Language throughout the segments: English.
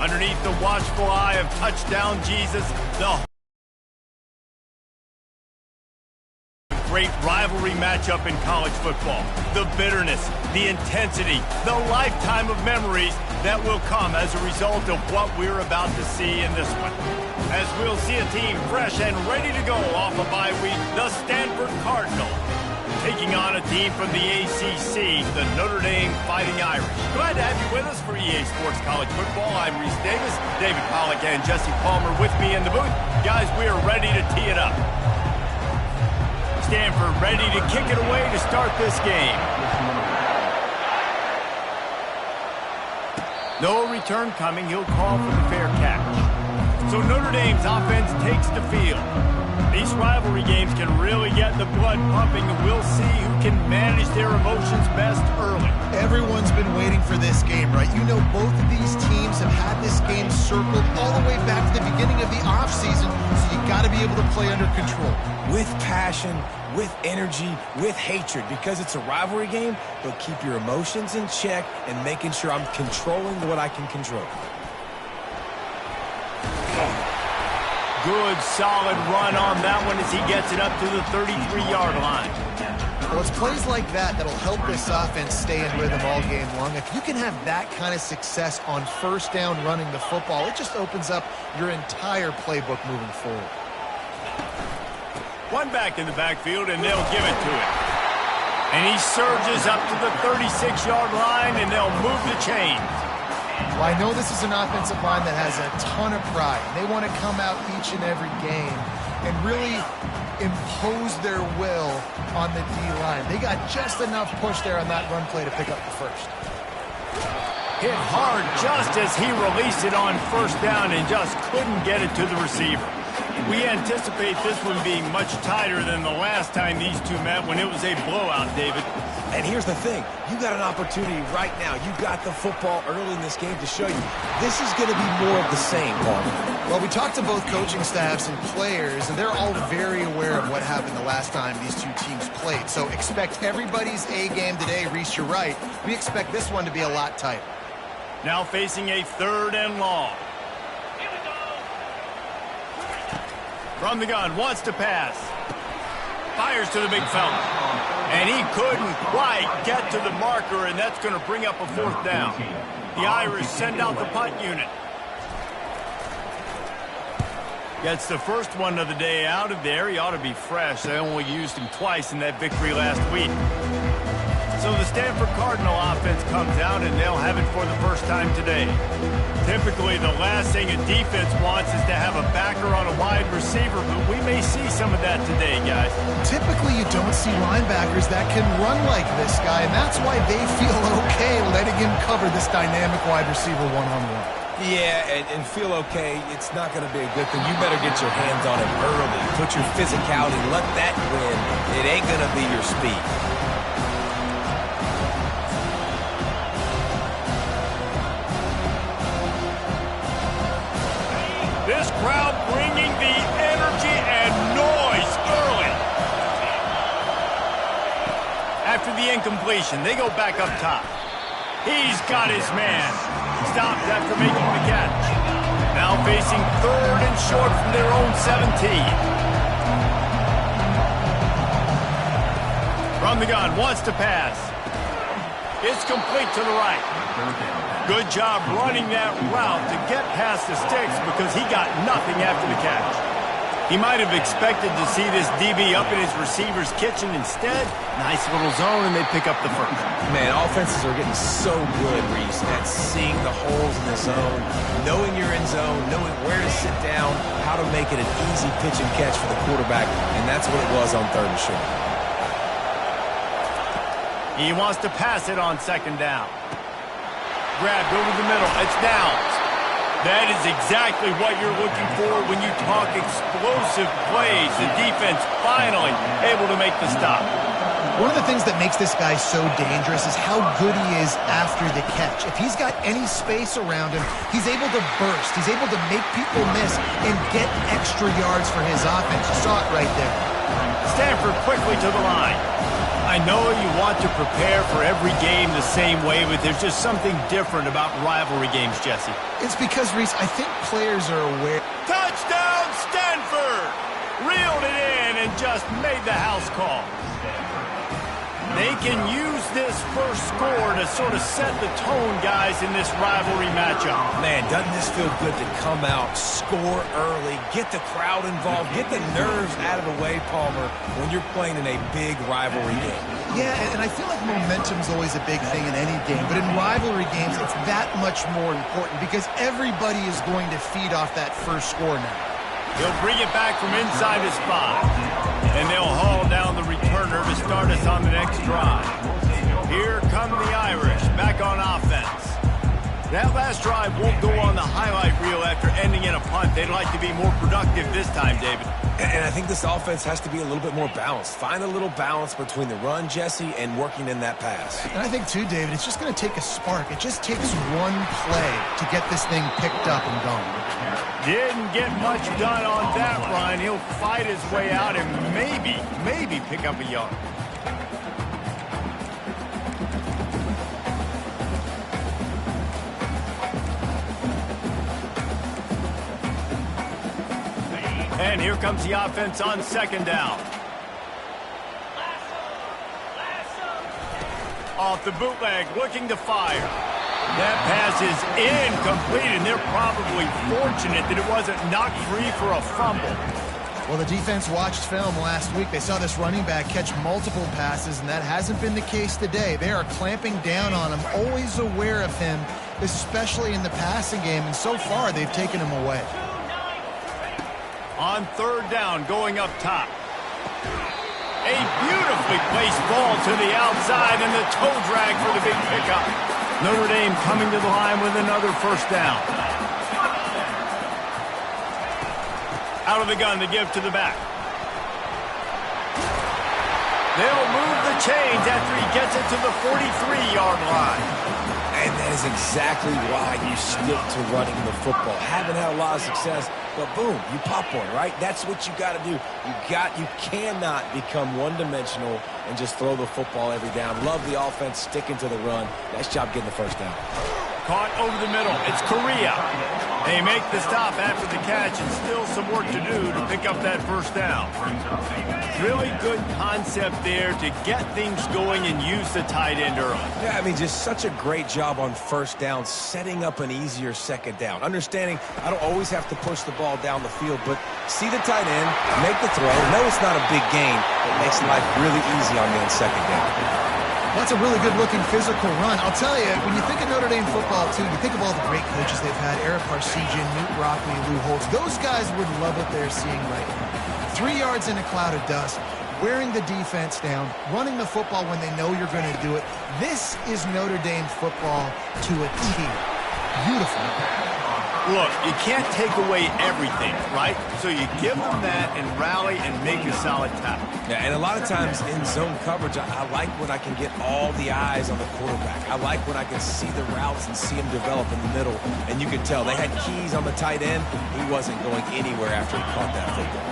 Underneath the watchful eye of touchdown Jesus, the great rivalry matchup in college football. The bitterness, the intensity, the lifetime of memories that will come as a result of what we're about to see in this one. As we'll see a team fresh and ready to go off a bye week, the Stanford Cardinals taking on a team from the ACC, the Notre Dame Fighting Irish. Glad to have you with us for EA Sports College Football. I'm Reese Davis, David Pollack, and Jesse Palmer with me in the booth. Guys, we are ready to tee it up. Stanford ready to kick it away to start this game. No return coming. He'll call for the fair catch. So Notre Dame's offense takes the field. These rivalry games can really get the blood pumping, and we'll see who can manage their emotions best early. Everyone's been waiting for this game, right? You know, both of these teams have had this game circled all the way back to the beginning of the offseason, so you got to be able to play under control. With passion, with energy, with hatred. Because it's a rivalry game, they'll keep your emotions in check and making sure I'm controlling what I can control. Good, solid run on that one as he gets it up to the 33-yard line. Well, it's plays like that that'll help this offense stay in rhythm all game long. If you can have that kind of success on first down running the football, it just opens up your entire playbook moving forward. One back in the backfield, and they'll give it to him. And he surges up to the 36-yard line, and they'll move the chains. Well, I know this is an offensive line that has a ton of pride. They want to come out each and every game and really impose their will on the D-line. They got just enough push there on that run play to pick up the first. Hit hard just as he released it on first down and just couldn't get it to the receiver. We anticipate this one being much tighter than the last time these two met when it was a blowout, David. And here's the thing. You got an opportunity right now. You got the football early in this game to show you. This is going to be more of the same, Paul. Well, we talked to both coaching staffs and players, and they're all very aware of what happened the last time these two teams played. So expect everybody's A game today. Reese, you're right. We expect this one to be a lot tighter. Now facing a 3rd and long. From the gun, wants to pass. Fires to the big fella. And he couldn't quite get to the marker, and that's going to bring up a 4th down. The Irish send out the punt unit. Gets the first one of the day out of there. He ought to be fresh. They only used him twice in that victory last week. So the Stanford Cardinal offense comes out, and they'll have it for the first time today. Typically, the last thing a defense wants is to have a backer on a wide receiver, but we may see some of that today, guys. Typically, you don't see linebackers that can run like this guy, and that's why they feel okay letting him cover this dynamic wide receiver one-on-one. Yeah, and feel okay, it's not going to be a good thing. You better get your hands on him early. Put your physicality, let that win. It ain't going to be your speed. This crowd bringing the energy and noise early. After the incompletion, they go back up top. He's got his man. Stopped after making the catch. Now facing 3rd and short from their own 17. From the gun, wants to pass. It's complete to the right. Good job running that route to get past the sticks because he got nothing after the catch. He might have expected to see this DB up in his receiver's kitchen. Instead, nice little zone, and they pick up the first. Man, offenses are getting so good, Reese, at seeing the holes in the zone, knowing you're in zone, knowing where to sit down, how to make it an easy pitch and catch for the quarterback, and that's what it was on 3rd and short. He wants to pass it on 2nd down. Grabbed over the middle. It's Downs. That is exactly what you're looking for when you talk explosive plays. The defense finally able to make the stop. One of the things that makes this guy so dangerous is how good he is after the catch. If he's got any space around him, he's able to burst. He's able to make people miss and get extra yards for his offense. You saw it right there. Stanford quickly to the line. I know you want to prepare for every game the same way, but there's just something different about rivalry games, Jesse. It's because, Reese, I think players are aware. Touchdown, Stanford! Reeled it in and just made the house call. They can use this first score to sort of set the tone, guys, in this rivalry matchup. Man, doesn't this feel good to come out, score early, get the crowd involved, get the nerves out of the way, Palmer, when you're playing in a big rivalry game. Yeah, and I feel like momentum's always a big thing in any game, but in rivalry games, it's that much more important because everybody is going to feed off that first score now. He'll bring it back from inside his 5. And they'll haul down the returner to start us on the next drive. Here come the Irish, back on offense. That last drive won't go on the highlight reel after ending in a punt. They'd like to be more productive this time, David. And I think this offense has to be a little bit more balanced. Find a little balance between the run, Jesse, and working in that pass. And I think, too, David, it's just going to take a spark. It just takes one play to get this thing picked up and going. Didn't get much done on that run. He'll fight his way out and maybe pick up a yard. And here comes the offense on second down. Off the bootleg, looking to fire. That pass is incomplete, and they're probably fortunate that it wasn't knocked free for a fumble. Well, the defense watched film last week. They saw this running back catch multiple passes, and that hasn't been the case today. They are clamping down on him, always aware of him, especially in the passing game, and so far they've taken him away. On third down, going up top. A beautifully placed ball to the outside, and the toe drag for the big pickup. Notre Dame coming to the line with another first down. Out of the gun to give to the back. They'll move the chains after he gets it to the 43-yard line. And that is exactly why you stick to running the football. Haven't had a lot of success, but boom, you pop one, right? That's what you got to do. You cannot become one-dimensional and just throw the football every down. Love the offense sticking to the run. Nice job getting the first down. Caught over the middle. It's Correa. They make the stop after the catch, and still some work to do to pick up that first down. Really good concept there to get things going and use the tight end early. Yeah, I mean, just such a great job on first down, setting up an easier second down. Understanding I don't always have to push the ball down the field, but see the tight end, make the throw. No, it's not a big gain. It makes life really easy on me on second down. That's a really good-looking physical run. I'll tell you, when you think of Notre Dame football, too, you think of all the great coaches they've had, Eric Parsegian, Newt Rockley, Lou Holtz. Those guys would love what they're seeing right now. 3 yards in a cloud of dust, wearing the defense down, running the football when they know you're going to do it. This is Notre Dame football to a T. Beautiful. Look, you can't take away everything, right? So you give them that and rally and make a solid tackle. Yeah, and a lot of times in zone coverage, I like when I can get all the eyes on the quarterback. I like when I can see the routes and see him develop in the middle. And you can tell they had keys on the tight end. He wasn't going anywhere after he caught that football.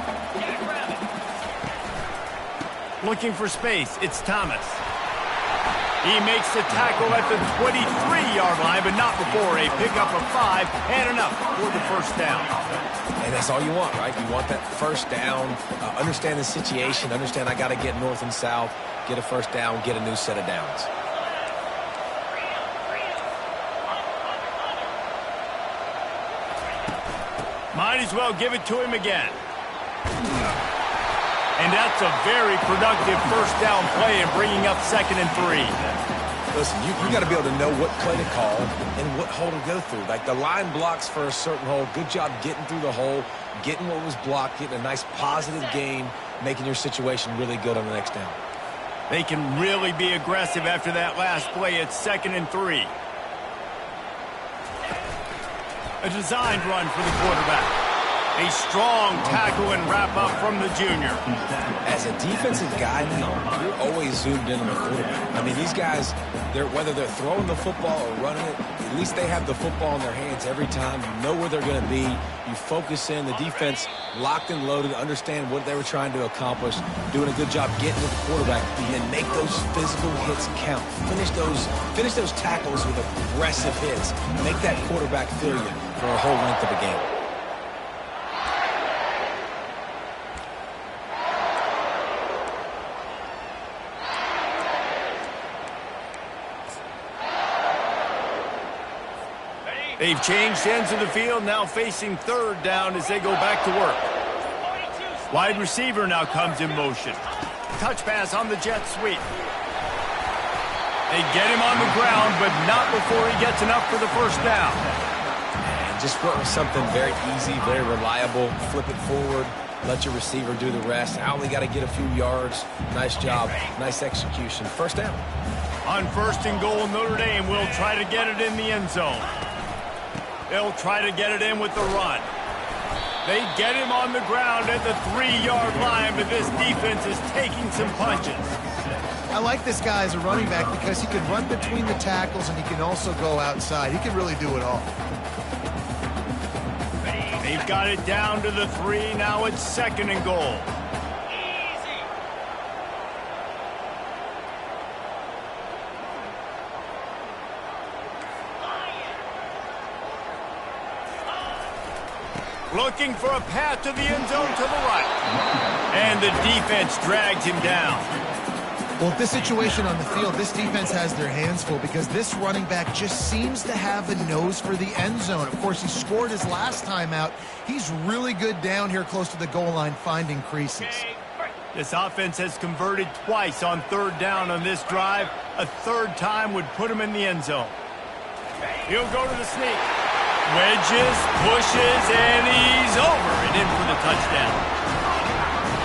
Looking for space, it's Thomas. He makes the tackle at the 23-yard line, but not before a pickup of 5 and enough for the first down. And that's all you want, right? You want that first down, understand the situation, understand I got to get north and south, get a first down, get a new set of downs. Might as well give it to him again. And that's a very productive first down play and bringing up 2nd and 3. Listen, you got to be able to know what play to call and what hole to go through. Like the line blocks for a certain hole. Good job getting through the hole, getting what was blocked, getting a nice positive gain, making your situation really good on the next down. They can really be aggressive after that last play. It's 2nd and 3. A designed run for the quarterback. A strong tackle and wrap-up from the junior. As a defensive guy now, you're always zoomed in on the quarterback. I mean, these guys, whether they're throwing the football or running it, at least they have the football in their hands every time. You know where they're going to be. You focus in. The defense locked and loaded, understand what they were trying to accomplish, doing a good job getting to the quarterback, and make those physical hits count. Finish those tackles with aggressive hits. Make that quarterback feel you for a whole length of a game. They've changed ends of the field, now facing third down as they go back to work. Wide receiver now comes in motion. Touch pass on the jet sweep. They get him on the ground, but not before he gets enough for the first down. And just went with something very easy, very reliable. Flip it forward, let your receiver do the rest. I only got to get a few yards. Nice job, nice execution. First down. On first and goal, Notre Dame will try to get it in the end zone. They'll try to get it in with the run. They get him on the ground at the 3-yard line, but this defense is taking some punches. I like this guy as a running back because he can run between the tackles and he can also go outside. He can really do it all. They've got it down to the 3. Now it's second and goal. Looking for a path to the end zone to the right. And the defense drags him down. Well, this situation on the field, this defense has their hands full because this running back just seems to have the nose for the end zone. Of course, he scored his last time out. He's really good down here close to the goal line finding creases. This offense has converted twice on third down on this drive. A third time would put him in the end zone. He'll go to the sneak. Wedges, pushes, and he's over and in for the touchdown.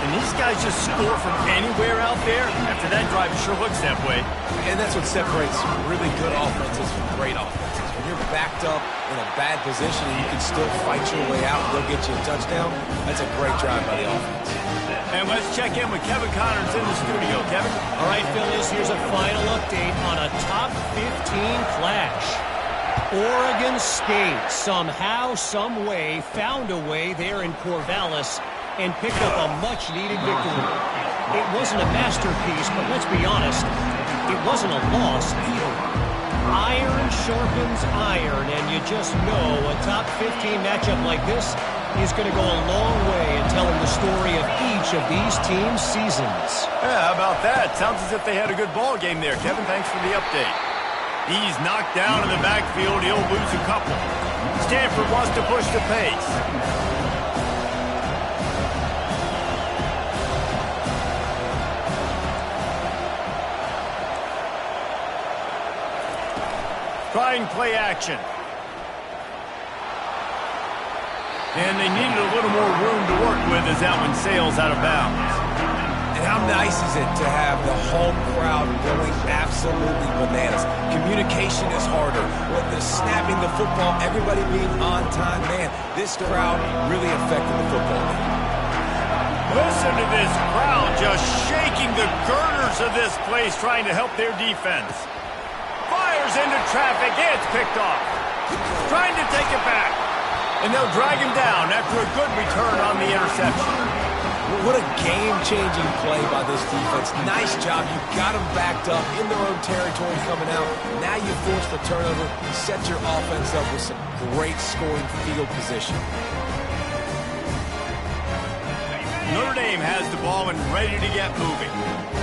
And these guys just score from anywhere out there. After that drive, it sure looks that way. And that's what separates really good offenses from great offenses. When you're backed up in a bad position and you can still fight your way out and they'll get you a touchdown, that's a great drive by the offense. And let's check in with Kevin Connors in the studio. Kevin? All right, Phillies, here's a final update on a top 15 clash. Oregon State somehow, some way, found a way there in Corvallis and picked up a much-needed victory. It wasn't a masterpiece, but let's be honest, it wasn't a loss either. Iron sharpens iron, and you just know a top 15 matchup like this is going to go a long way in telling the story of each of these teams' seasons. Yeah, how about that? Sounds as if they had a good ball game there. Kevin, thanks for the update. He's knocked down in the backfield. He'll lose a couple. Stanford wants to push the pace. Trying play action. And they needed a little more room to work with as that one sails out of bounds. And how nice is it to have the home crowd going absolutely bananas? Communication is harder. With the snapping the football, everybody being on time, man, this crowd really affected the football game. Listen to this crowd just shaking the girders of this place trying to help their defense. Fires into traffic. It's picked off. Trying to take it back. And they'll drag him down after a good return on the interception. What a game-changing play by this defense. Nice job. You got them backed up in their own territory coming out. Now you force the turnover. Set your offense up with some great scoring field position. Notre Dame has the ball and ready to get moving.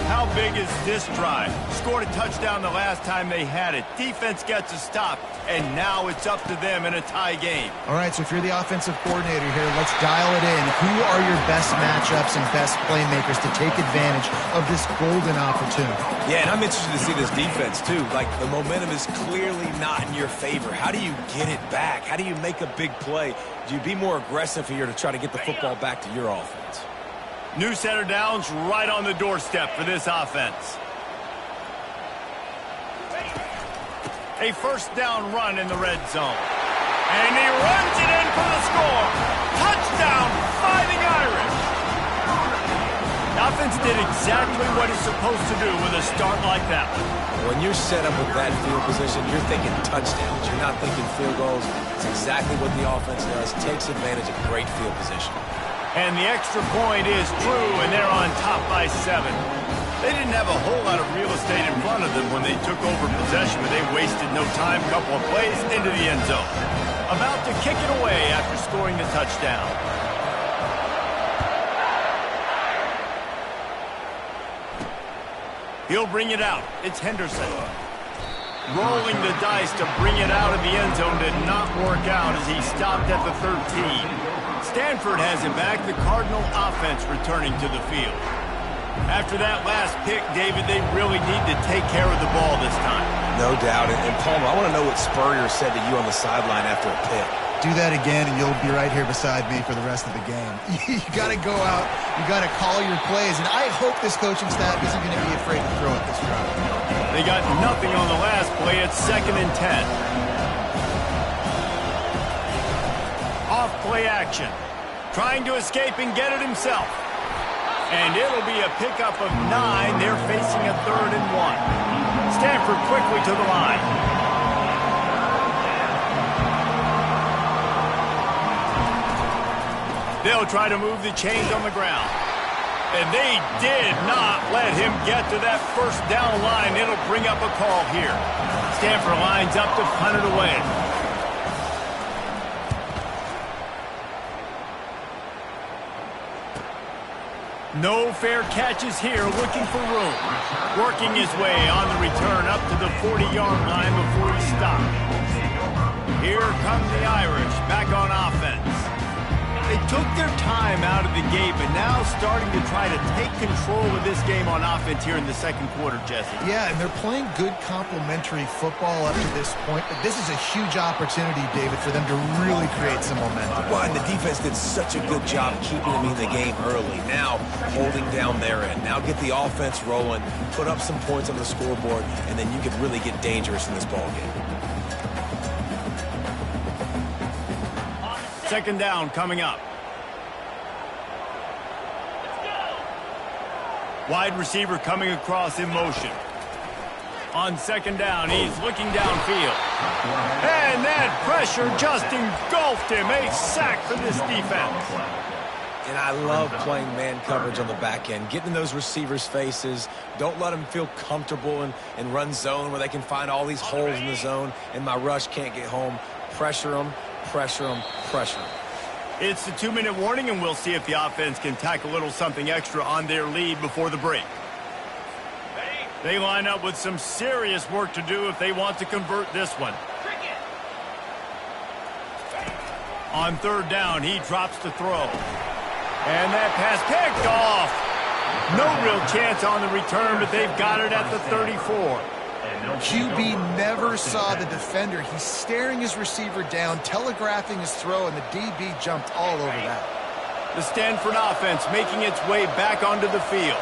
How big is this drive? Scored a touchdown the last time they had it. Defense gets a stop, and now it's up to them in a tie game. All right, so if you're the offensive coordinator here, let's dial it in. Who are your best matchups and best playmakers to take advantage of this golden opportunity? Yeah, and I'm interested to see this defense, too. Like, the momentum is clearly not in your favor. How do you get it back? How do you make a big play? Do you be more aggressive here to try to get the football back to your offense? New set of downs right on the doorstep for this offense. A first down run in the red zone. And he runs it in for the score. Touchdown, did exactly what he's supposed to do with a start like that one. When you're set up with that field position, you're thinking touchdowns. You're not thinking field goals. It's exactly what the offense does. Takes advantage of great field position. And the extra point is true, and they're on top by 7. They didn't have a whole lot of real estate in front of them when they took over possession, but they wasted no time, couple of plays into the end zone. About to kick it away after scoring the touchdown. He'll bring it out. It's Henderson. Rolling the dice to bring it out of the end zone did not work out as he stopped at the 13. Stanford has it back. The Cardinal offense returning to the field. After that last pick, David, they really need to take care of the ball this time. No doubt. And Palmer, I want to know what Spurrier said to you on the sideline after a pick. Do that again, and you'll be right here beside me for the rest of the game. You got to go out. You got to call your plays, and I hope this coaching staff isn't going to be afraid to throw it this drive. They got nothing on the last play. It's 2nd and 10. Off play action. Trying to escape and get it himself. And it'll be a pickup of 9. They're facing a 3rd and 1. Stanford quickly to the line. They'll try to move the chains on the ground. And they did not let him get to that first down line. It'll bring up a call here. Stanford lines up to punt it away. No fair catches here, looking for room. Working his way on the return up to the 40-yard line before he stopped. Here come the Irish back on offense. They took their time out of the gate, but now starting to try to take control of this game on offense here in the second quarter, Jesse. Yeah, and they're playing good complementary football up to this point, but this is a huge opportunity, David, for them to really create some momentum. Well, and the defense did such a good job keeping them in the game early. Now, holding down their end. Now get the offense rolling, put up some points on the scoreboard, and then you could really get dangerous in this ball game. 2nd down coming up. Wide receiver coming across in motion. On 2nd down, he's looking downfield. And that pressure just engulfed him. A sack for this defense. And I love playing man coverage on the back end, getting in those receivers' faces. Don't let them feel comfortable and run zone where they can find all these holes in the zone and my rush can't get home. Pressure them, pressure them, pressure them. It's the 2-minute warning, and we'll see if the offense can tack a little something extra on their lead before the break. They line up with some serious work to do if they want to convert this one. On 3rd down, he drops to throw. And that pass picked off. No real chance on the return, but they've got it at the 34. QB never saw the defender. He's staring his receiver down, telegraphing his throw, and the DB jumped all over that. The Stanford offense making its way back onto the field.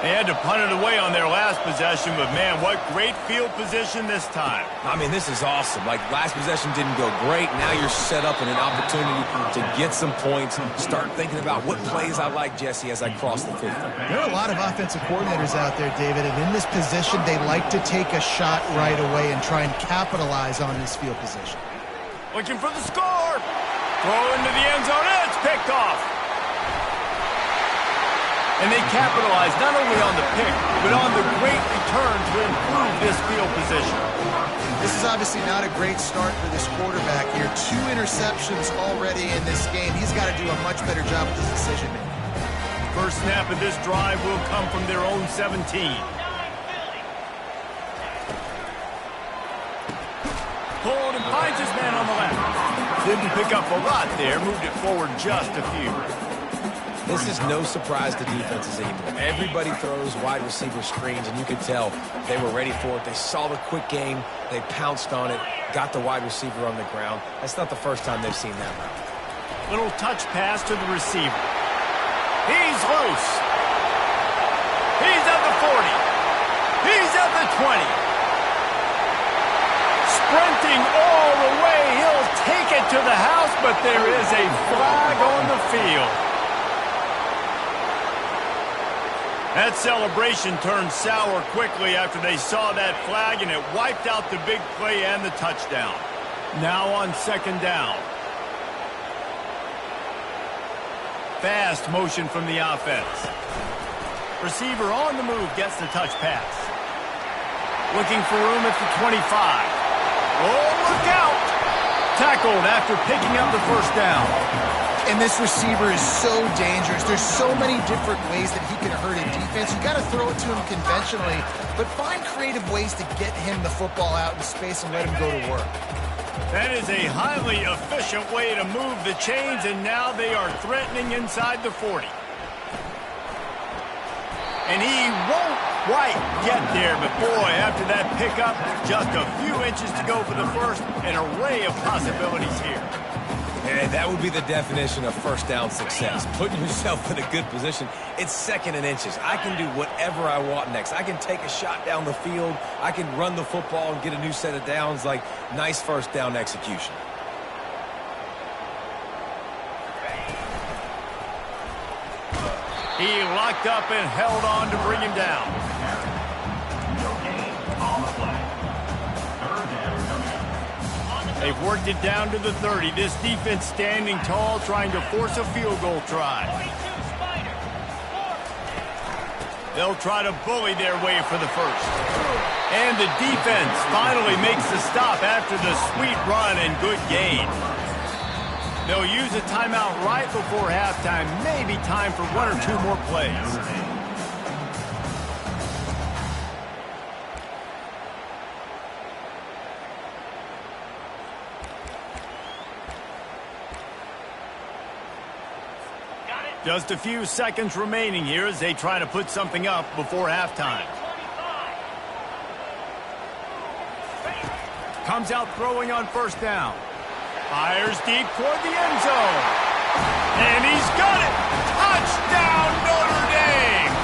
They had to punt it away on their last possession, but man, what great field position this time. I mean, this is awesome. Like, last possession didn't go great. Now you're set up in an opportunity to get some points. Start thinking about what plays I like, Jesse, as I cross the 50. There are a lot of offensive coordinators out there, David, and in this position, they like to take a shot right away and try and capitalize on this field position. Looking for the score. Throw into the end zone. It's picked off. And they capitalize not only on the pick, but on the great return to improve this field position. This is obviously not a great start for this quarterback here. 2 interceptions already in this game. He's got to do a much better job with his decision-making. First snap of this drive will come from their own 17. Pulled and finds his man on the left. Didn't pick up a lot there, moved it forward just a few. This is no surprise to defenses anymore. Everybody throws wide receiver screens, and you could tell they were ready for it. They saw the quick game. They pounced on it, got the wide receiver on the ground. That's not the first time they've seen that route. Little touch pass to the receiver. He's loose. He's at the 40. He's at the 20. Sprinting all the way. He'll take it to the house, but there is a flag on the field. That celebration turned sour quickly after they saw that flag, and it wiped out the big play and the touchdown. Now on second down. Fast motion from the offense. Receiver on the move gets the touch pass. Looking for room at the 25. Oh, look out! Tackled after picking up the first down. And this receiver is so dangerous. There's so many different ways that he can hurt a defense. You got to throw it to him conventionally, but find creative ways to get him the football out in space and let him go to work. That is a highly efficient way to move the chains, and now they are threatening inside the 40. And he won't quite get there, but boy, after that pickup, just a few inches to go for the first, an array of possibilities here. And that would be the definition of first down success. Putting yourself in a good position. It's second and inches. I can do whatever I want next. I can take a shot down the field. I can run the football and get a new set of downs. Like, nice first down execution. He locked up and held on to bring him down. They've worked it down to the 30. This defense standing tall, trying to force a field goal try. They'll try to bully their way for the first. And the defense finally makes the stop after the sweet run and good gain. They'll use a timeout right before halftime. Maybe time for one or two more plays. Just a few seconds remaining here as they try to put something up before halftime. Comes out throwing on first down. Fires deep toward the end zone. And he's got it! Touchdown, Notre Dame!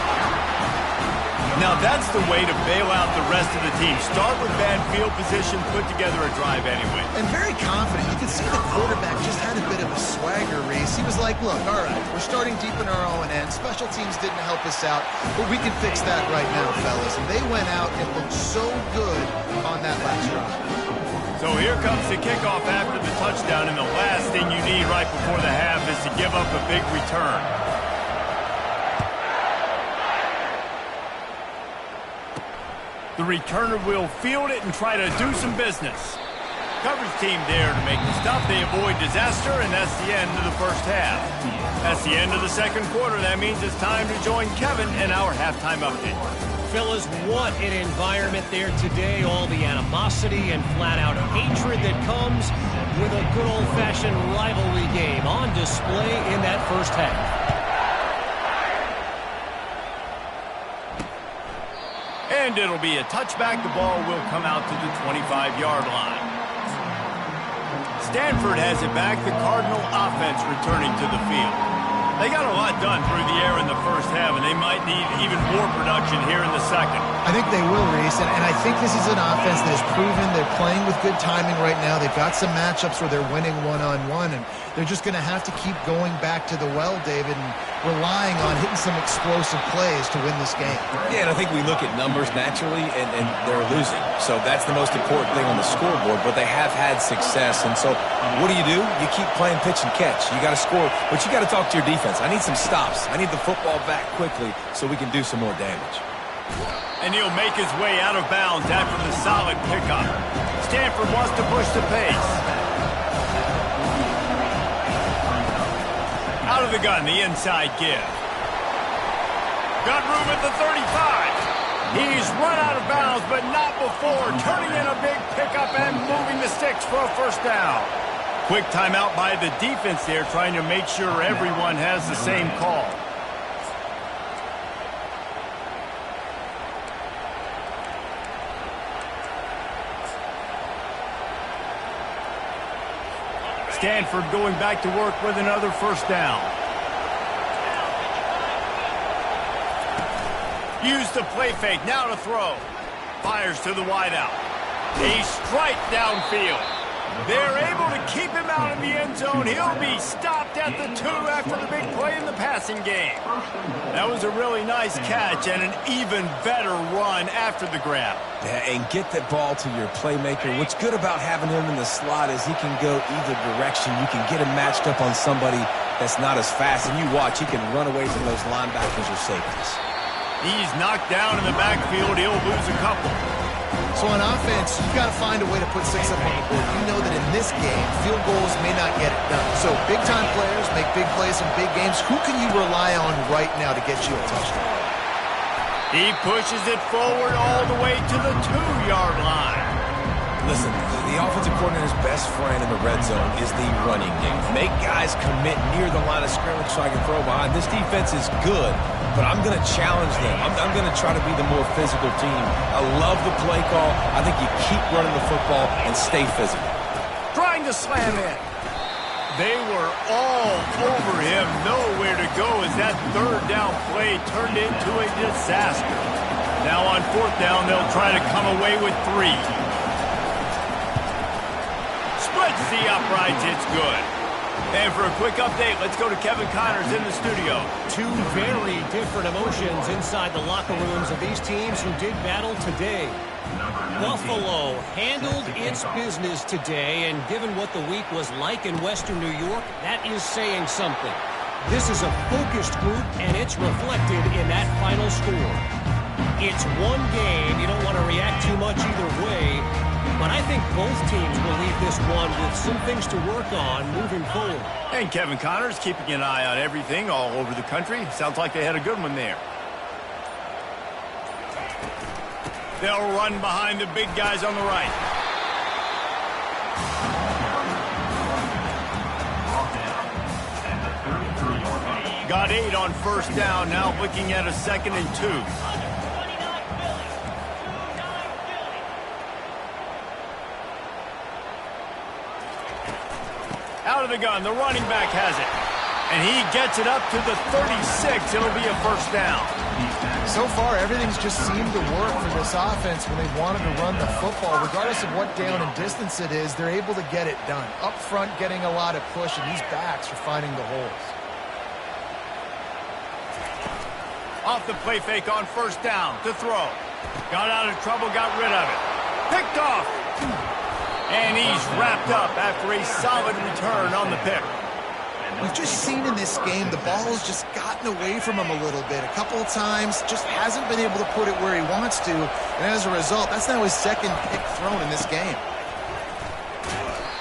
Now that's the way to bail out the rest of the team. Start with bad field position, put together a drive anyway. And very confident. You can see the quarterback just had a bit of a swagger, Reese. He was like, look, all right, we're starting deep in our own end. Special teams didn't help us out, but we can fix that right now, fellas. And they went out and looked so good on that last drive. So here comes the kickoff after the touchdown, and the last thing you need right before the half is to give up a big return. The returner will field it and try to do some business. Coverage team there to make the stop. They avoid disaster, and that's the end of the first half. That's the end of the second quarter. That means it's time to join Kevin in our halftime update. Fellas, what an environment there today. All the animosity and flat-out hatred that comes with a good old-fashioned rivalry game on display in that first half. And it'll be a touchback. The ball will come out to the 25-yard line. Stanford has it back. The Cardinal offense returning to the field. They got a lot done through the air in the first half, and they might need even more production here in the second. I think they will, Reese, and I think this is an offense that has proven they're playing with good timing right now. They've got some matchups where they're winning one-on-one, and they're just going to have to keep going back to the well, David, and relying on hitting some explosive plays to win this game. Yeah, and I think we look at numbers naturally, and they're losing. So that's the most important thing on the scoreboard, but they have had success. And so what do? You keep playing pitch and catch. You got to score, but you got to talk to your defense. I need some stops. I need the football back quickly so we can do some more damage. And he'll make his way out of bounds after the solid pickup. Stanford wants to push the pace. Out of the gun, the inside give. Got room at the 35. He's run out of bounds, but not before turning in a big pickup and moving the sticks for a first down. Quick timeout by the defense there, trying to make sure everyone has the same call. Stanford going back to work with another first down. Use the play fake, now to throw. Fires to the wideout. A strike downfield. They're able to keep him out of the end zone. He'll be stopped at the 2 after the big play in the passing game. That was a really nice catch and an even better run after the grab. Yeah, and get that ball to your playmaker. What's good about having him in the slot is he can go either direction. You can get him matched up on somebody that's not as fast. And you watch, he can run away from those linebackers or safeties. He's knocked down in the backfield. He'll lose a couple. So on offense, you've got to find a way to put 6 up on the board. You know that in this game, field goals may not get it done. So big-time players make big plays in big games. Who can you rely on right now to get you a touchdown? He pushes it forward all the way to the 2-yard line. Listen, the offensive coordinator's best friend in the red zone is the running game. Make guys commit near the line of scrimmage so I can throw behind. This defense is good, but I'm going to challenge them. I'm going to try to be the more physical team. I love the play call. I think you keep running the football and stay physical. Trying to slam in. They were all over him. Nowhere to go as that 3rd down play turned into a disaster. Now on 4th down, they'll try to come away with 3. Splits the uprights, it's good. And for a quick update, let's go to Kevin Connors in the studio. 2 very different emotions inside the locker rooms of these teams who did battle today. Buffalo handled its business today, and given what the week was like in Western New York, that is saying something. This is a focused group, and it's reflected in that final score. It's one game. You don't want to react too much either way. But I think both teams will leave this one with some things to work on moving forward. And Kevin Connors keeping an eye on everything all over the country. Sounds like they had a good one there. They'll run behind the big guys on the right. Got 8 on 1st down. Now looking at a 2nd and 2. Out of the gun, the running back has it. And he gets it up to the 36. It'll be a 1st down. So far, everything's just seemed to work for this offense when they wanted to run the football. Regardless of what down and distance it is, they're able to get it done. Up front, getting a lot of push, and these backs are finding the holes. Off the play fake on 1st down to throw. Got out of trouble, got rid of it. Picked off. And he's wrapped up after a solid return on the pick. We've just seen in this game the ball has just gotten away from him a little bit. A couple of times, just hasn't been able to put it where he wants to. And as a result, that's now his 2nd pick thrown in this game.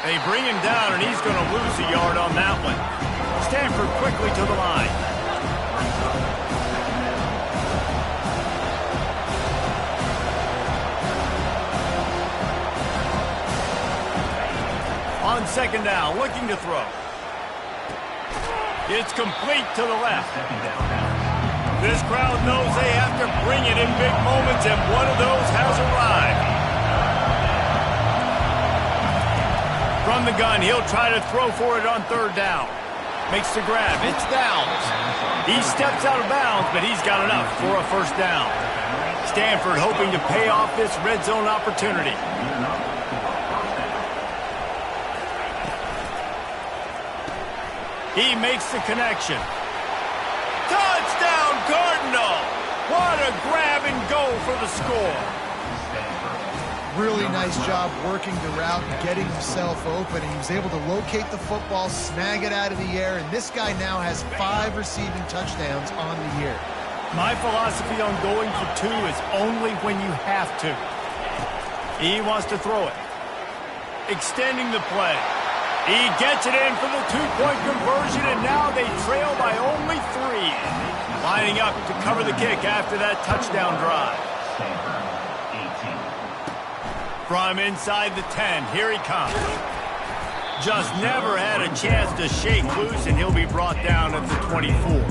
They bring him down, and he's going to lose a yard on that one. Stanford quickly to the line. On 2nd down, looking to throw. It's complete to the left. This crowd knows they have to bring it in big moments, and one of those has arrived. From the gun, he'll try to throw for it on 3rd down. Makes the grab. It's down. He steps out of bounds, but he's got enough for a 1st down. Stanford hoping to pay off this red zone opportunity. He makes the connection. Touchdown, Cardinal! What a grab and go for the score. Really nice job working the route and getting himself open. He was able to locate the football, snag it out of the air, and this guy now has 5 receiving touchdowns on the year. My philosophy on going for 2 is only when you have to. He wants to throw it. Extending the play. He gets it in for the 2-point conversion, and now they trail by only 3. Lining up to cover the kick after that touchdown drive. From inside the 10, here he comes. Just never had a chance to shake loose, and he'll be brought down at the 24.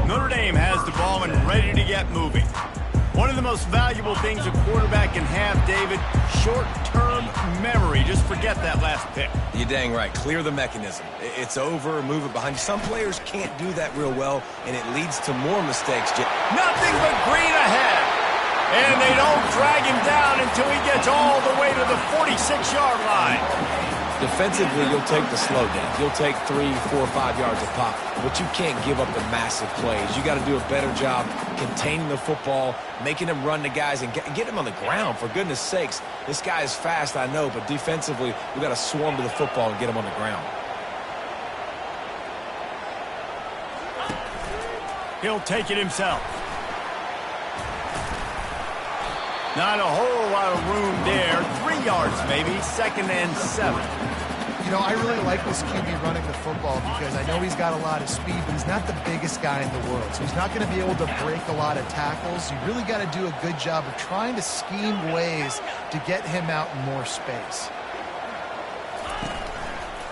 Notre Dame has the ball and ready to get moving. One of the most valuable things a quarterback can have, David, short-term memory. Just forget that last pick. You're dang right. Clear the mechanism. It's over, move it behind you. Some players can't do that real well, and it leads to more mistakes. Nothing but green ahead. And they don't drag him down until he gets all the way to the 46-yard line. Defensively, you'll take the slow downs. You'll take 3, 4, 5 yards a pop, but you can't give up the massive plays. You got to do a better job containing the football, making them run the guys, and get them on the ground. For goodness sakes, this guy is fast, I know, but defensively, we got to swarm to the football and get him on the ground. He'll take it himself. Not a whole lot of room there. 3 yards maybe, 2nd and 7. You know, I really like this QB running the football because I know he's got a lot of speed, but he's not the biggest guy in the world. So he's not going to be able to break a lot of tackles. You really got to do a good job of trying to scheme ways to get him out in more space.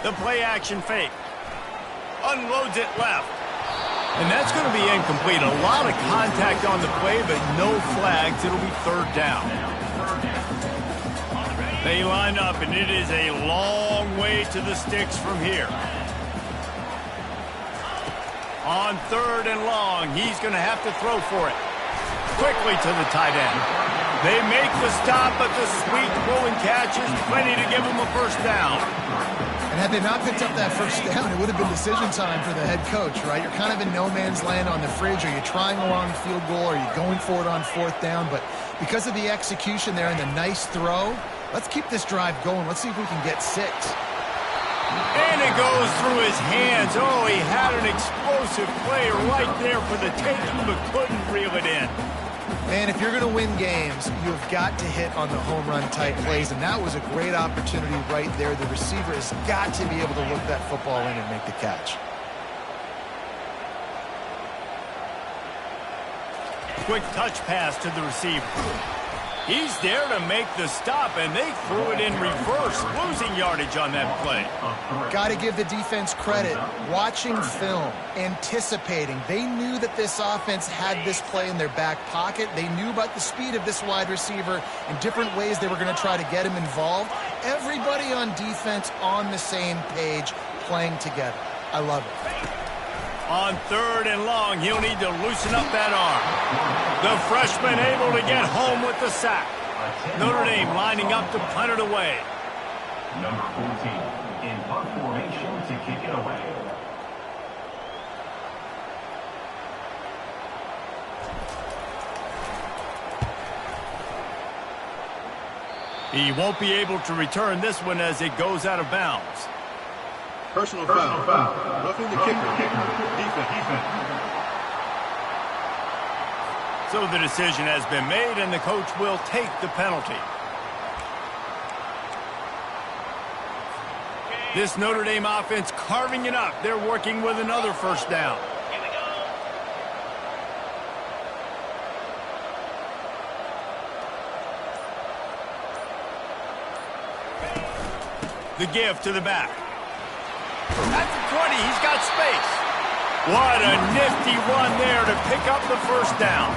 The play action fake. Unloads it left. And that's going to be incomplete. A lot of contact on the play, but no flags. It'll be 3rd down. They line up, and it is a long way to the sticks from here. On 3rd and long, he's going to have to throw for it. Quickly to the tight end. They make the stop, but the sweet rolling catch is plenty to give him a 1st down. And had they not picked up that 1st down, it would have been decision time for the head coach, right? You're kind of in no man's land on the fridge. Are you trying a long field goal? Are you going for it on 4th down? But because of the execution there and the nice throw, let's keep this drive going. Let's see if we can get 6. And it goes through his hands. Oh, he had an explosive play right there for the taking, but couldn't reel it in. Man, if you're going to win games, you've got to hit on the home run type plays, and that was a great opportunity right there. The receiver has got to be able to look that football in and make the catch. Quick touch pass to the receiver. He's there to make the stop, and they threw it in reverse, losing yardage on that play. Got to give the defense credit. Watching film, anticipating. They knew that this offense had this play in their back pocket. They knew about the speed of this wide receiver and different ways they were going to try to get him involved. Everybody on defense on the same page, playing together. I love it. On 3rd and long, he'll need to loosen up that arm. The freshman able to get home with the sack. Notre Dame lining up to punt it away. Number 14 in punt formation to kick it away. He won't be able to return this one as it goes out of bounds. Personal foul. Roughing the kicker. Defense. So the decision has been made, and the coach will take the penalty. This Notre Dame offense carving it up. They're working with another 1st down. The give to the back. At the 20, he's got space. What a nifty run there to pick up the 1st down.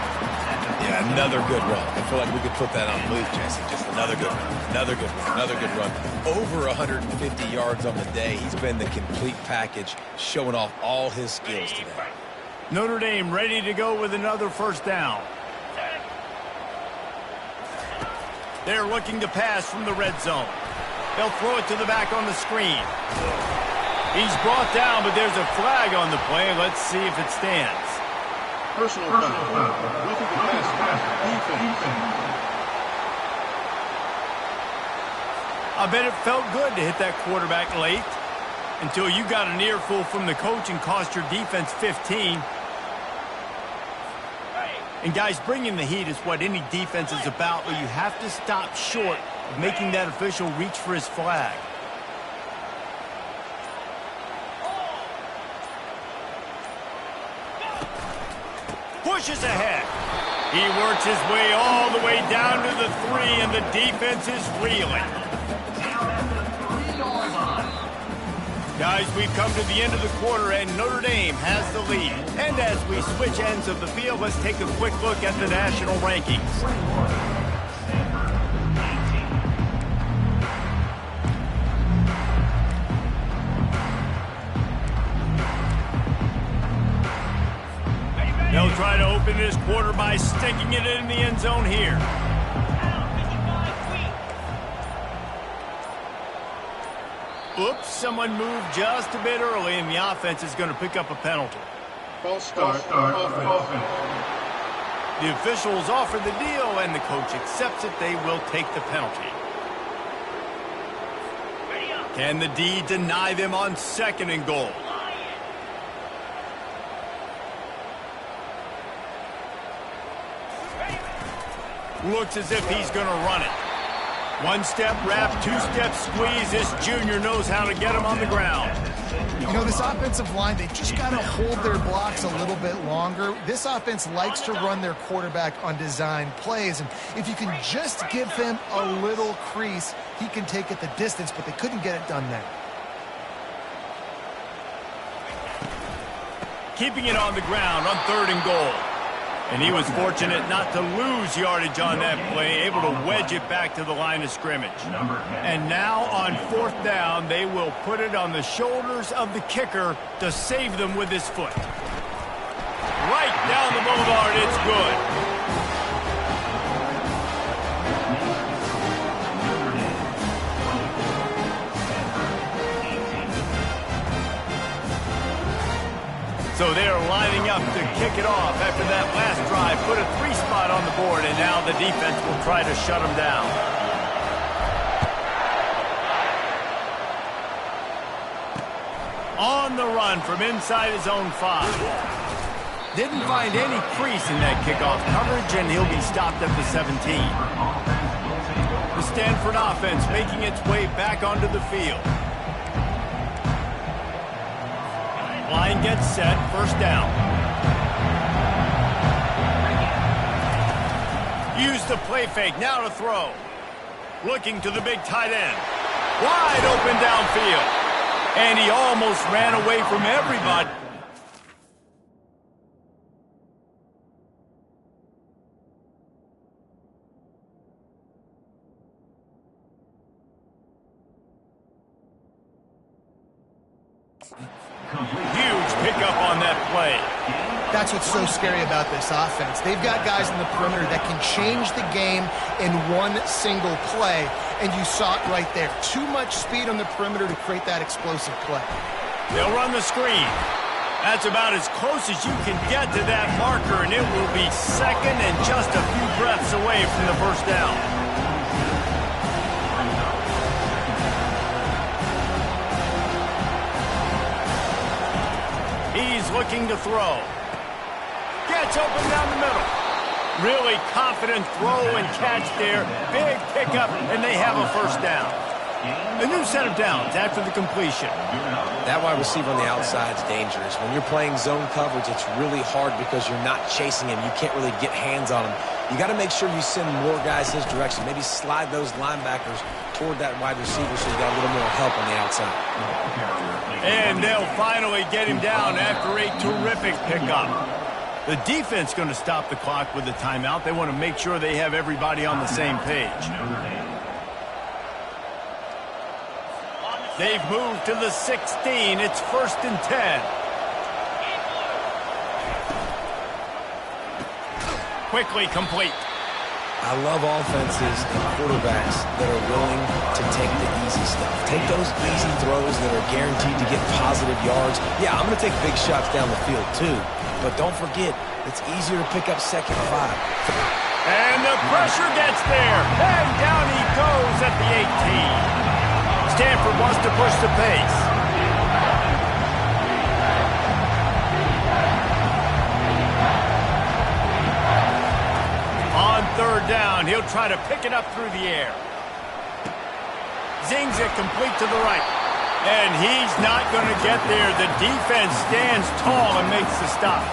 Yeah, another good run. I feel like we could put that on loop, Jesse. Just another good run. Another good run. Another good run. Over 150 yards on the day. He's been the complete package, showing off all his skills today. Notre Dame ready to go with another 1st down. They're looking to pass from the red zone. They'll throw it to the back on the screen. He's brought down, but there's a flag on the play. Let's see if it stands. Personal foul. Roughing the pass. Defense. I bet it felt good to hit that quarterback late until you got an earful from the coach and cost your defense 15. And guys, bringing the heat is what any defense is about, but you have to stop short of making that official reach for his flag. Pushes ahead. He works his way all the way down to the 3, and the defense is reeling. Guys, we've come to the end of the quarter, and Notre Dame has the lead. And as we switch ends of the field, let's take a quick look at the national rankings. They'll try to open this quarter by sticking it in the end zone here. Oops, someone moved just a bit early, and the offense is going to pick up a penalty. False start. Offense. The officials offer the deal, and the coach accepts it. They will take the penalty. Can the D deny them on 2nd and goal? Looks as if he's going to run it. 1-step wrap, 2-step squeeze. This junior knows how to get him on the ground. You know, this offensive line, they just got to hold their blocks a little bit longer. This offense likes to run their quarterback on design plays, and if you can just give him a little crease, he can take it the distance, but they couldn't get it done there. Keeping it on the ground on 3rd and goal. And he was fortunate not to lose yardage on that play, able to wedge it back to the line of scrimmage. And now on 4th down, they will put it on the shoulders of the kicker to save them with his foot. Right down the boulevard, it's good. So they are lining up to kick it off after that last drive. Put a 3-spot on the board, and now the defense will try to shut them down. On the run from inside his own 5. Didn't find any crease in that kickoff coverage, and he'll be stopped at the 17. The Stanford offense making its way back onto the field. Line gets set, 1st down. Use the play fake, now to throw. Looking to the big tight end. Wide open downfield. And he almost ran away from everybody. Huge pickup on that play. That's what's so scary about this offense. They've got guys in the perimeter that can change the game in one single play, and you saw it right there. Too much speed on the perimeter to create that explosive play. They'll run the screen. That's about as close as you can get to that marker, and it will be 2nd and just a few breaths away from the 1st down. He's looking to throw. Gets open down the middle. Really confident throw and catch there. Big pickup, and they have a 1st down. A new set of downs after the completion. That wide receiver on the outside is dangerous. When you're playing zone coverage, it's really hard because you're not chasing him. You can't really get hands on him. You got to make sure you send more guys his direction. Maybe slide those linebackers toward that wide receiver so you got a little more help on the outside. And they'll finally get him down after a terrific pickup. The defense going to stop the clock with a timeout. They want to make sure they have everybody on the same page. They've moved to the 16. It's 1st and 10. Quickly complete. I love offenses and quarterbacks that are willing to take the easy stuff. Take those easy throws that are guaranteed to get positive yards. Yeah, I'm going to take big shots down the field too. But don't forget, it's easier to pick up 2nd and 5. And the pressure gets there. And down he goes at the 18. Stanford wants to push the pace. On 3rd down, he'll try to pick it up through the air. Zings it complete to the right. And he's not going to get there. The defense stands tall and makes the stop.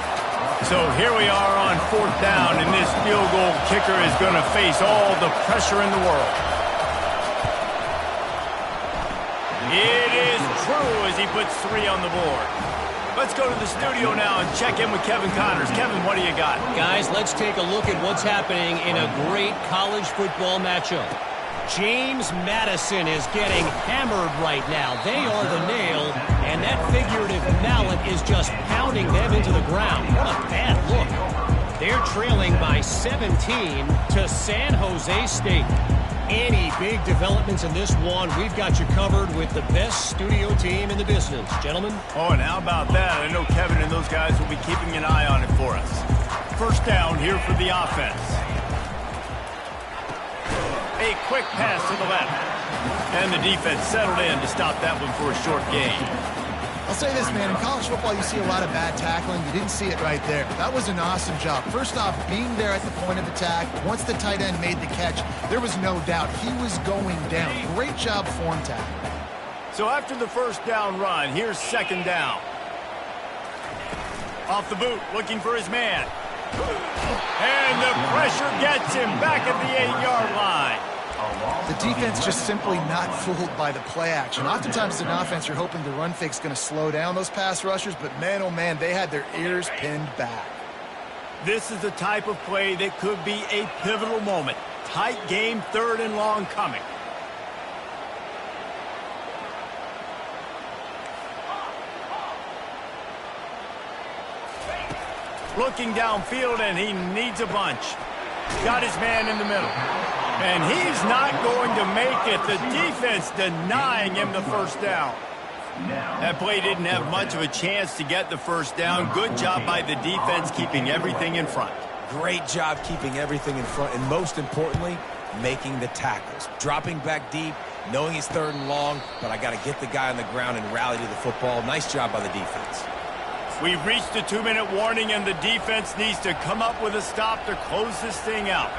So here we are on 4th down, and this field goal kicker is going to face all the pressure in the world. It is true as he puts 3 on the board. Let's go to the studio now and check in with Kevin Connors. Kevin, what do you got? Guys, let's take a look at what's happening in a great college football matchup. James Madison is getting hammered right now. They are the nail, and And that figurative mallet is just pounding them into the ground. What a bad look. They're trailing by 17 to San Jose State. Any big developments in this one, we've got you covered with the best studio team in the business. Gentlemen? Oh, and how about that? I know Kevin and those guys will be keeping an eye on it for us. First down here for the offense. A quick pass to the left. And the defense settled in to stop that one for a short gain. I'll say this, man. In college football, you see a lot of bad tackling. You didn't see it right there. That was an awesome job. First off, being there at the point of attack. Once the tight end made the catch, there was no doubt he was going down. Great job form tackling. So after the first down run, here's second down. Off the boot, looking for his man. And the pressure gets him back at the 8-yard line. The defense just simply not fooled by the play action. Oftentimes as an offense, you're hoping the run fake's going to slow down those pass rushers, but man, oh man, they had their ears pinned back. This is the type of play that could be a pivotal moment. Tight game, third and long coming. Looking downfield, and he needs a bunch. Got his man in the middle. And he's not going to make it. The defense denying him the first down. That play didn't have much of a chance to get the first down. Good job by the defense keeping everything in front. Great job keeping everything in front, and most importantly, making the tackles. Dropping back deep, knowing it's third and long, but I got to get the guy on the ground and rally to the football. Nice job by the defense. We've reached the 2-minute warning, and the defense needs to come up with a stop to close this thing out.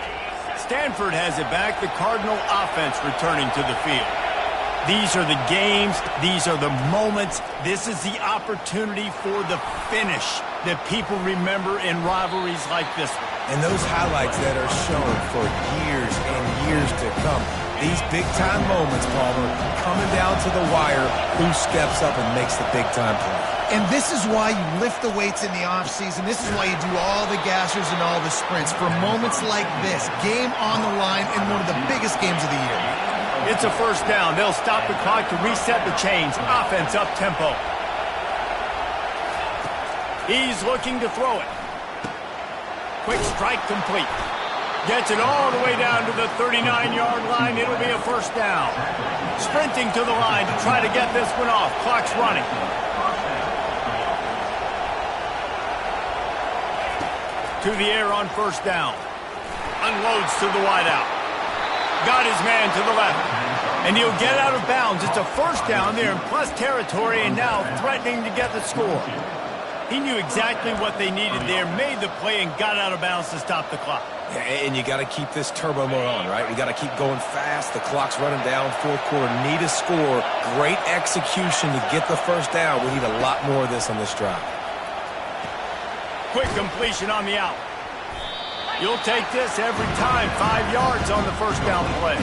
Stanford has it back, the Cardinal offense returning to the field. These are the games, these are the moments, this is the opportunity for the finish that people remember in rivalries like this one. And those highlights that are shown for years and years to come. These big-time moments, Palmer, coming down to the wire, who steps up and makes the big-time play. And this is why you lift the weights in the offseason. This is why you do all the gassers and all the sprints. For moments like this, game on the line in one of the biggest games of the year. It's a first down. They'll stop the clock to reset the chains. Offense up-tempo. He's looking to throw it. Quick strike complete. Gets it all the way down to the 39-yard line. It'll be a first down. Sprinting to the line to try to get this one off. Clock's running. To the air on first down. Unloads to the wideout. Got his man to the left. And he'll get out of bounds. It's a first down there in plus territory, and now threatening to get the score. He knew exactly what they needed there, made the play, and got out of bounds to stop the clock. Yeah, and you got to keep this turbo mode on, right? We got to keep going fast. The clock's running down. Fourth quarter, need a score. Great execution to get the first down. We need a lot more of this on this drive. Quick completion on the out. You'll take this every time. 5 yards on the first down play.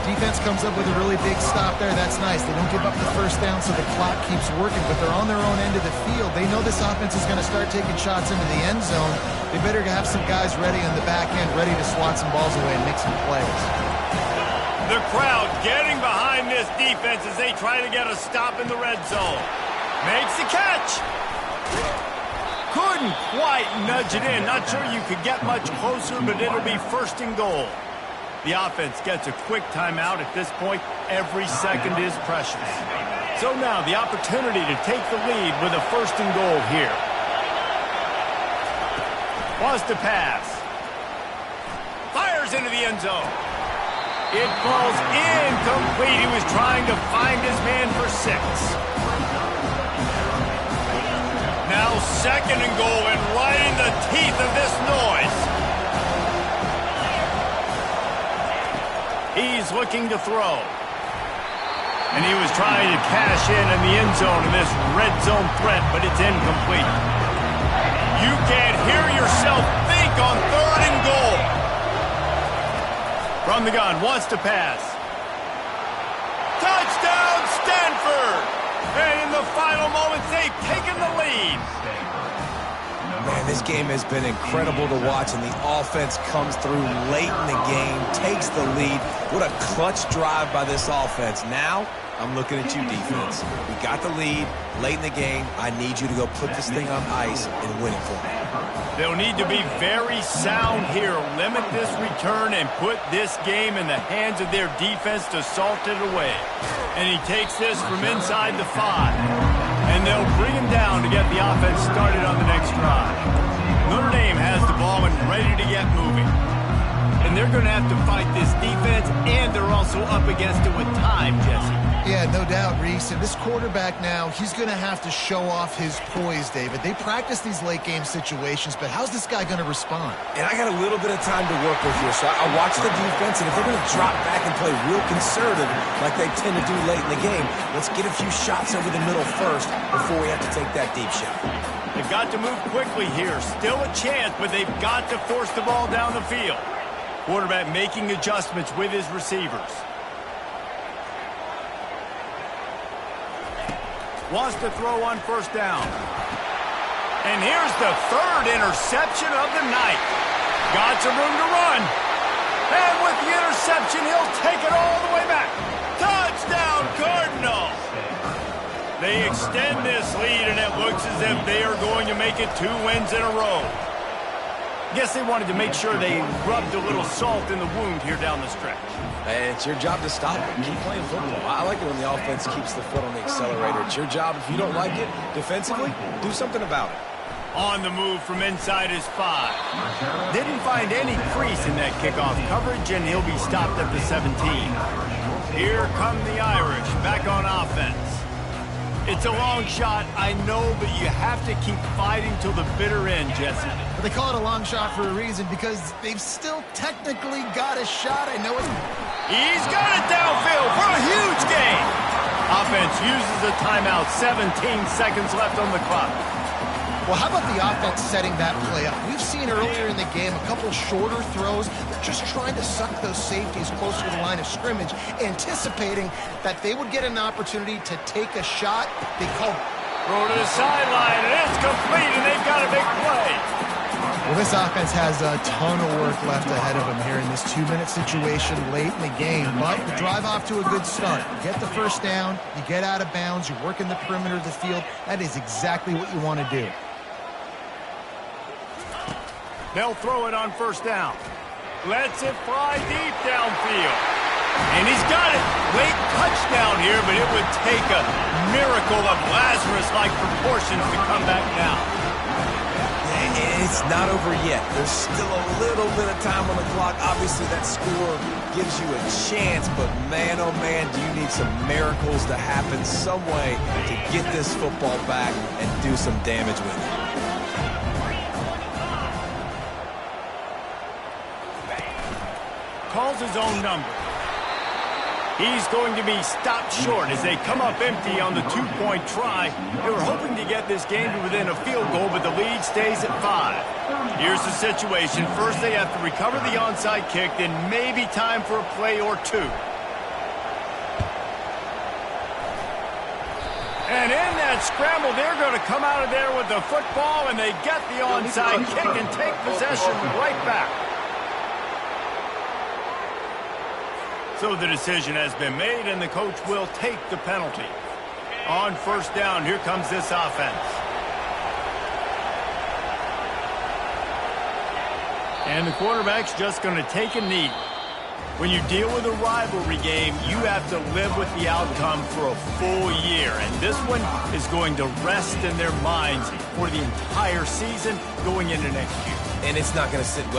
Defense comes up with a really big stop there. That's nice. They don't give up the first down, so the clock keeps working, but they're on their own end of the field. They know this offense is going to start taking shots into the end zone. They better have some guys ready on the back end, ready to swat some balls away and make some plays. The crowd getting behind this defense as they try to get a stop in the red zone. Makes the catch. Couldn't quite nudge it in. Not sure you could get much closer, but it'll be first and goal. The offense gets a quick timeout at this point. Every second is precious. So now the opportunity to take the lead with a first and goal here. Wants to pass. Fires into the end zone. It falls incomplete. He was trying to find his man for 6. Now second and goal, and right in the teeth of this noise. He's looking to throw. And he was trying to cash in the end zone in this red zone threat, but it's incomplete. You can't hear yourself think on third and goal. From the gun, wants to pass. Touchdown, Stanford! And in the final moments, they've taken the lead. Man, this game has been incredible to watch, and the offense comes through late in the game, takes the lead. What a clutch drive by this offense. Now, I'm looking at you, defense. We got the lead late in the game. I need you to go put this thing on ice and win it for me. They'll need to be very sound here. Limit this return and put this game in the hands of their defense to salt it away. And he takes this from inside the 5. And they'll bring him down to get the offense started on the next drive. Notre Dame has the ball and ready to get moving. And they're going to have to fight this defense, and they're also up against it with time, Jesse. Yeah, no doubt, Reese. And this quarterback now, he's going to have to show off his poise, David. They practice these late-game situations, but how's this guy going to respond? And I got a little bit of time to work with here, so I watch the defense, and if they're going to drop back and play real conservative like they tend to do late in the game, let's get a few shots over the middle first before we have to take that deep shot. They've got to move quickly here. Still a chance, but they've got to force the ball down the field. Quarterback making adjustments with his receivers. Wants to throw on first down. And here's the third interception of the night. Got some room to run. And with the interception, he'll take it all the way back. Touchdown, Cardinals! They extend this lead, and it looks as if they are going to make it 2 wins in a row. Guess they wanted to make sure they rubbed a little salt in the wound here down the stretch. And it's your job to stop it. Keep playing football. I like it when the offense keeps the foot on the accelerator. It's your job. If you don't like it defensively, do something about it. On the move from inside his 5. Didn't find any crease in that kickoff coverage, and he'll be stopped at the 17. Here come the Irish back on offense. It's a long shot, I know, but you have to keep fighting till the bitter end, Jesse. But they call it a long shot for a reason, because they've still technically got a shot. I know it's... He's got it downfield for a huge gain. Offense uses a timeout, 17 seconds left on the clock. Well, how about the offense setting that play up? We've seen earlier in the game a couple shorter throws. They're just trying to suck those safeties closer to the line of scrimmage, anticipating that they would get an opportunity to take a shot. They call throw to the sideline, and it's complete, and they've got a big play. Well, this offense has a ton of work left ahead of them here in this 2-minute situation late in the game, but you drive off to a good start. You get the first down, you get out of bounds, you work in the perimeter of the field. That is exactly what you want to do. They'll throw it on first down. Lets it fly deep downfield. And he's got it. Late touchdown here, but it would take a miracle of Lazarus-like proportions to come back down. It's not over yet. There's still a little bit of time on the clock. Obviously, that score gives you a chance, but man, oh man, do you need some miracles to happen some way to get this football back and do some damage with it. Calls his own number. He's going to be stopped short as they come up empty on the 2-point try. They were hoping to get this game to within a field goal, but the lead stays at 5. Here's the situation. First, they have to recover the onside kick, then maybe time for a play or two. And in that scramble, they're going to come out of there with the football, and they get the onside kick and take possession right back. So the decision has been made, and the coach will take the penalty. On first down, here comes this offense. And the quarterback's just going to take a knee. When you deal with a rivalry game, you have to live with the outcome for a full year. And this one is going to rest in their minds for the entire season going into next year. And it's not going to sit well.